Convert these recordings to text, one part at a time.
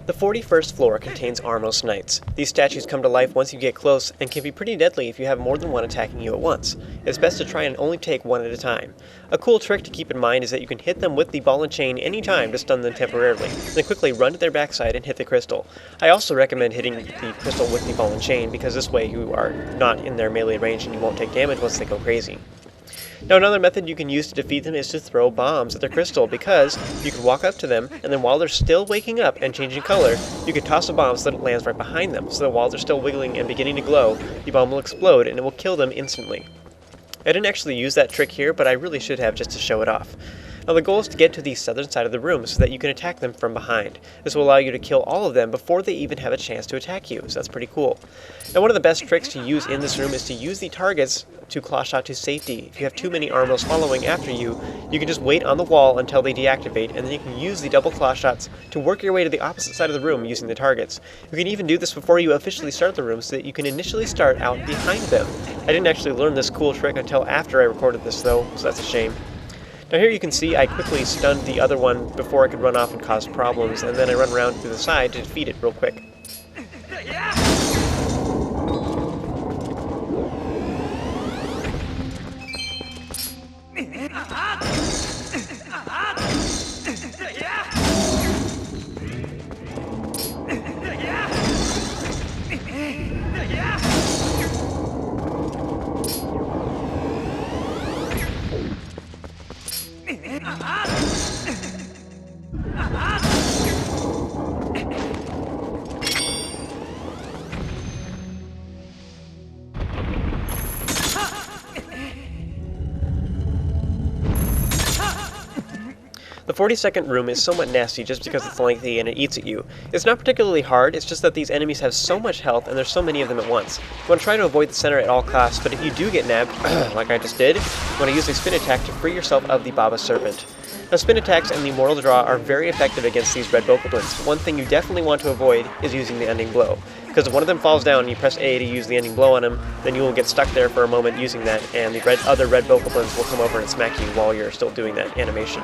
The 41st floor contains Armos Knights. These statues come to life once you get close and can be pretty deadly if you have more than one attacking you at once. It's best to try and only take one at a time. A cool trick to keep in mind is that you can hit them with the ball and chain anytime to stun them temporarily, then quickly run to their backside and hit the crystal. I also recommend hitting the crystal with the ball and chain because this way you are not in their melee range and you won't take damage once they go crazy. Now another method you can use to defeat them is to throw bombs at their crystal, because you can walk up to them and then while they're still waking up and changing color, you can toss a bomb so that it lands right behind them, so that while they're still wiggling and beginning to glow, the bomb will explode and it will kill them instantly. I didn't actually use that trick here, but I really should have just to show it off. Now the goal is to get to the southern side of the room so that you can attack them from behind. This will allow you to kill all of them before they even have a chance to attack you, so that's pretty cool. Now one of the best tricks to use in this room is to use the targets to claw shot to safety. If you have too many Armos following after you, you can just wait on the wall until they deactivate, and then you can use the double claw shots to work your way to the opposite side of the room using the targets. You can even do this before you officially start the room so that you can initially start out behind them. I didn't actually learn this cool trick until after I recorded this though, so that's a shame. Now here you can see I quickly stunned the other one before I could run off and cause problems, and then I run around to the side to defeat it real quick. The 42nd room is somewhat nasty just because it's lengthy and it eats at you. It's not particularly hard, it's just that these enemies have so much health and there's so many of them at once. You want to try to avoid the center at all costs, but if you do get nabbed, like I just did, you want to use a spin attack to free yourself of the Baba Serpent. Now spin attacks and the Mortal Draw are very effective against these red Bokoblins. One thing you definitely want to avoid is using the ending blow, because if one of them falls down and you press A to use the ending blow on him, then you will get stuck there for a moment using that, and the other red Bokoblins will come over and smack you while you're still doing that animation.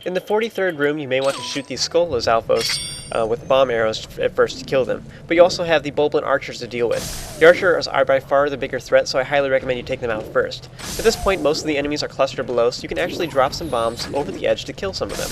In the 43rd room, you may want to shoot the Skull Lizalfos with bomb arrows at first to kill them, but you also have the Bulblin archers to deal with. The archers are by far the bigger threat, so I highly recommend you take them out first. At this point, most of the enemies are clustered below, so you can actually drop some bombs over the edge to kill some of them.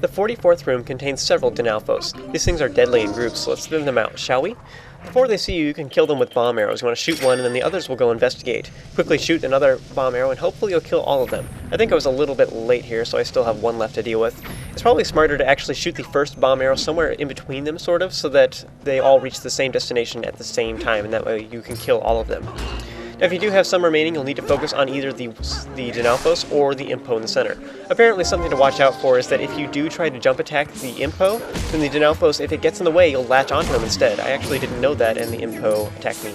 The 44th room contains several Dynalfos. These things are deadly in groups, so let's thin them out, shall we? Before they see you, you can kill them with bomb arrows. You want to shoot one, and then the others will go investigate. Quickly shoot another bomb arrow, and hopefully you'll kill all of them. I think I was a little bit late here, so I still have one left to deal with. It's probably smarter to actually shoot the first bomb arrow somewhere in between them, sort of, so that they all reach the same destination at the same time, and that way you can kill all of them. Now, if you do have some remaining, you'll need to focus on either the Dynalfos or the Impo in the center. Apparently, something to watch out for is that if you do try to jump attack the Impo, then the Dynalfos, if it gets in the way, you'll latch onto him instead. I actually didn't know that, and the Impo attacked me.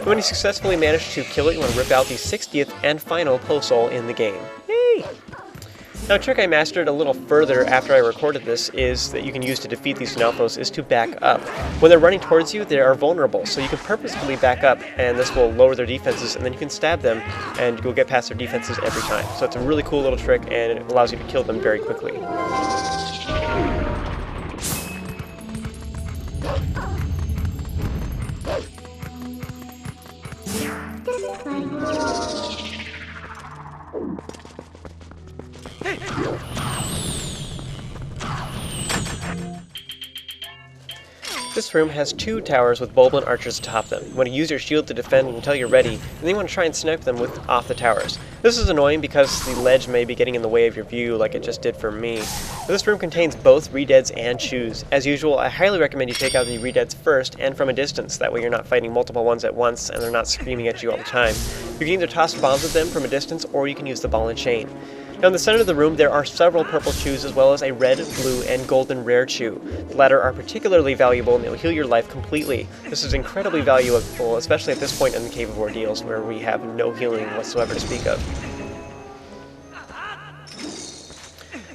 When you successfully manage to kill it, you want to rip out the 60th and final Poe Soul in the game. Yay! Now, a trick I mastered a little further after I recorded this is that you can use to defeat these Dynalfos is to back up. When they're running towards you, they are vulnerable, so you can purposefully back up, and this will lower their defenses, and then you can stab them, and you'll get past their defenses every time. So it's a really cool little trick, and it allows you to kill them very quickly. This room has 2 towers with Bulblin archers atop them. You want to use your shield to defend until you're ready, and then you want to try and snipe them off the towers. This is annoying because the ledge may be getting in the way of your view like it just did for me. But this room contains both ReDeads and Chus. As usual, I highly recommend you take out the ReDeads first and from a distance, that way you're not fighting multiple ones at once and they're not screaming at you all the time. You can either toss bombs at them from a distance or you can use the ball and chain. Now in the center of the room there are several purple Chus as well as a red, blue, and golden rare Chu. The latter are particularly valuable and they'll heal your life completely. This is incredibly valuable, especially at this point in the Cave of Ordeals where we have no healing whatsoever to speak of.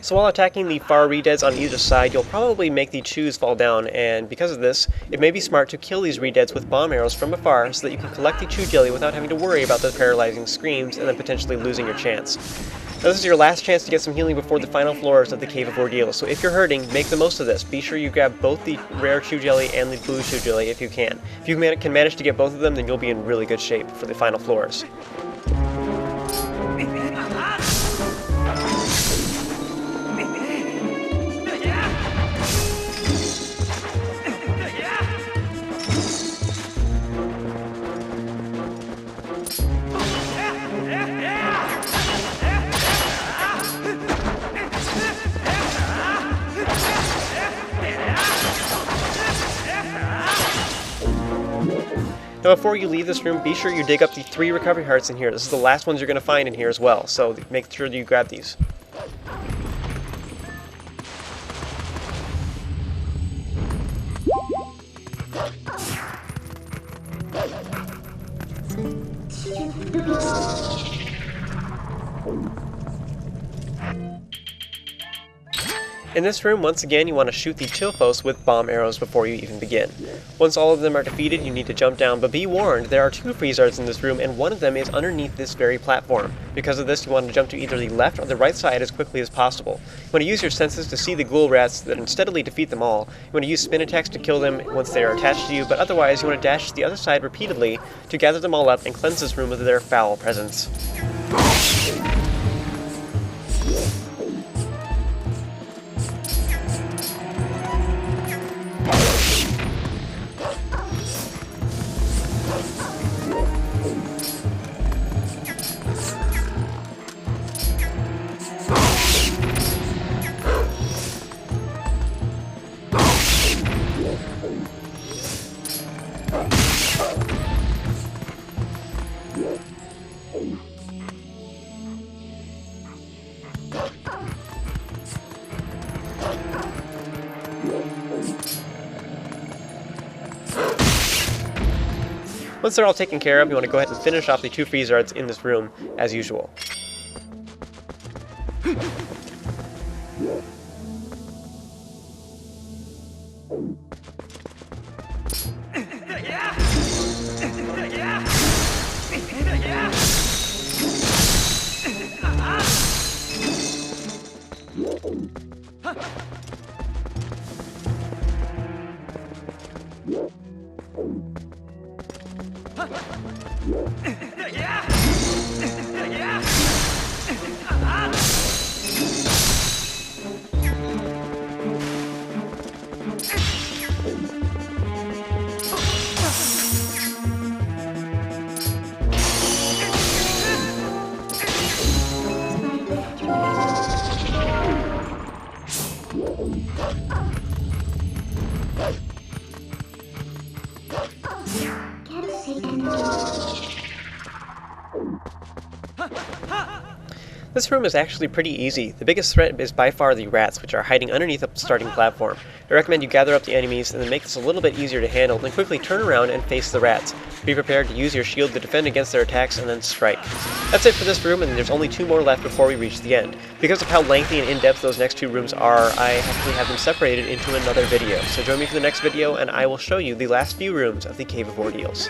So while attacking the far ReDeads on either side, you'll probably make the Chus fall down, and because of this, it may be smart to kill these ReDeads with bomb arrows from afar so that you can collect the Chu jelly without having to worry about the paralyzing screams and then potentially losing your chance. Now this is your last chance to get some healing before the final floors of the Cave of Ordeals, so if you're hurting, make the most of this. Be sure you grab both the rare Chu jelly and the blue Chu jelly if you can. If you can manage to get both of them, then you'll be in really good shape for the final floors. Now before you leave this room, be sure you dig up the 3 recovery hearts in here. This is the last ones you're going to find in here as well, so make sure that you grab these. In this room, once again, you want to shoot the Chilfos with bomb arrows before you even begin. Once all of them are defeated, you need to jump down, but be warned, there are 2 Freezards in this room, and one of them is underneath this very platform. Because of this, you want to jump to either the left or the right side as quickly as possible. You want to use your senses to see the Ghoul rats that steadily defeat them all. You want to use spin attacks to kill them once they are attached to you, but otherwise you want to dash to the other side repeatedly to gather them all up and cleanse this room of their foul presence. Once they're all taken care of, you want to go ahead and finish off the 2 Freezards in this room, as usual. This room is actually pretty easy. The biggest threat is by far the rats, which are hiding underneath the starting platform. I recommend you gather up the enemies and then make this a little bit easier to handle, then quickly turn around and face the rats. Be prepared to use your shield to defend against their attacks and then strike. That's it for this room, and there's only 2 more left before we reach the end. Because of how lengthy and in-depth those next 2 rooms are, I actually have them separated into another video. So join me for the next video and I will show you the last few rooms of the Cave of Ordeals.